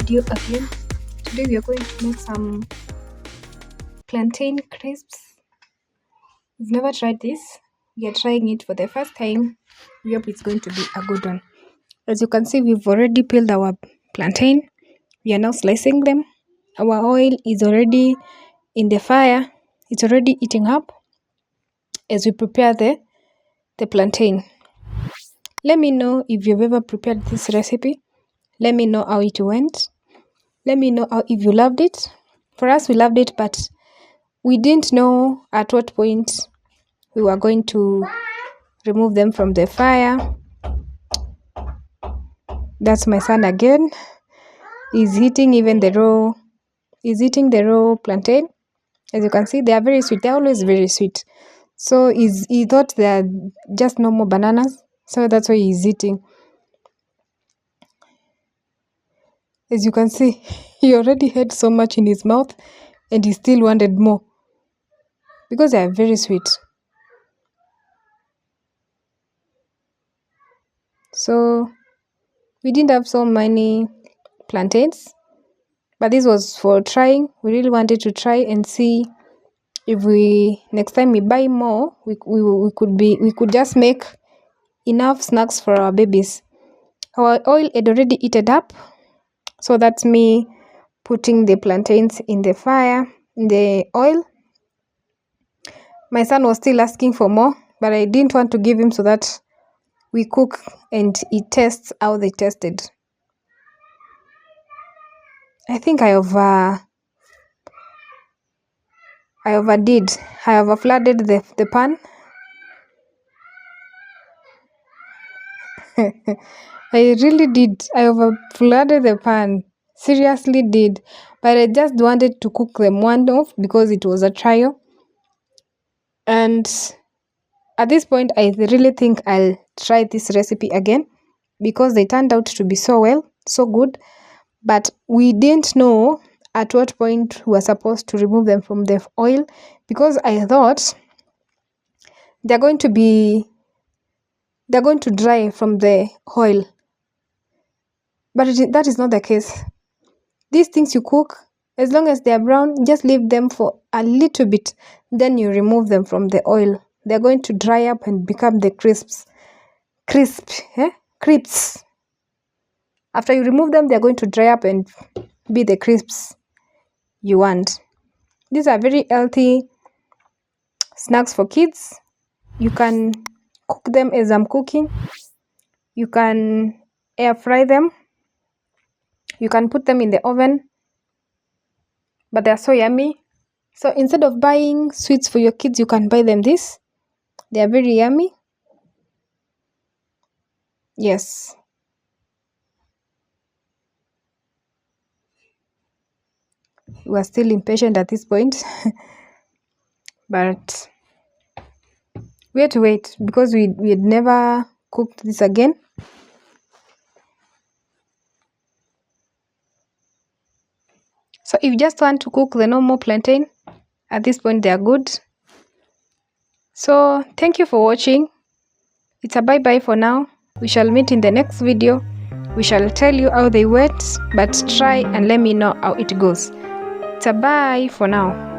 video again. Today we are going to make some plantain crisps. We've never tried this. We are trying it for the first time. We hope it's going to be a good one. As you can see, we've already peeled our plantain. We are now slicing them. Our oil is already in the fire. It's already heating up as we prepare the plantain. Let me know if you've ever prepared this recipe. Let me know how it went. Let me know if you loved it. For us, we loved it, but we didn't know at what point we were going to remove them from the fire. That's my son again. He's eating even the raw. He's eating the raw plantain. As you can see, they are very sweet. They're always very sweet. So he thought they're just normal bananas. So that's why he's eating. As you can see, he already had so much in his mouth and he still wanted more because they are very sweet. So we didn't have so many plantains, but this was for trying. We really wanted to try and see if next time we buy more, we could just make enough snacks for our babies. Our oil had already heated up. So that's me putting the plantains in the fire, in the oil. My son was still asking for more, but I didn't want to give him so that we cook and he tests how they tasted. I think I overdid. I overflooded the pan. I really did. I overflooded the pan. Seriously did. But I just wanted to cook them one off because it was a trial. And at this point, I really think I'll try this recipe again because they turned out to be so well, so good. But we didn't know at what point we were supposed to remove them from the oil because I thought they're going to dry from the oil. But that is not the case. These things you cook, as long as they are brown, just leave them for a little bit. Then you remove them from the oil. They're going to dry up and become the crisps. Crisps. After you remove them, they're going to dry up and be the crisps you want. These are very healthy snacks for kids. You can cook them as I'm cooking. You can air fry them. You can put them in the oven. But they're so yummy. So instead of buying sweets for your kids, you can buy them this. They are very yummy. Yes. We are still impatient at this point. But we had to wait because we had never cooked this again. So if you just want to cook the normal plantain, at this point they are good. So thank you for watching. It's a bye-bye for now. We shall meet in the next video. We shall tell you how they went, but try and let me know how it goes. It's a bye for now.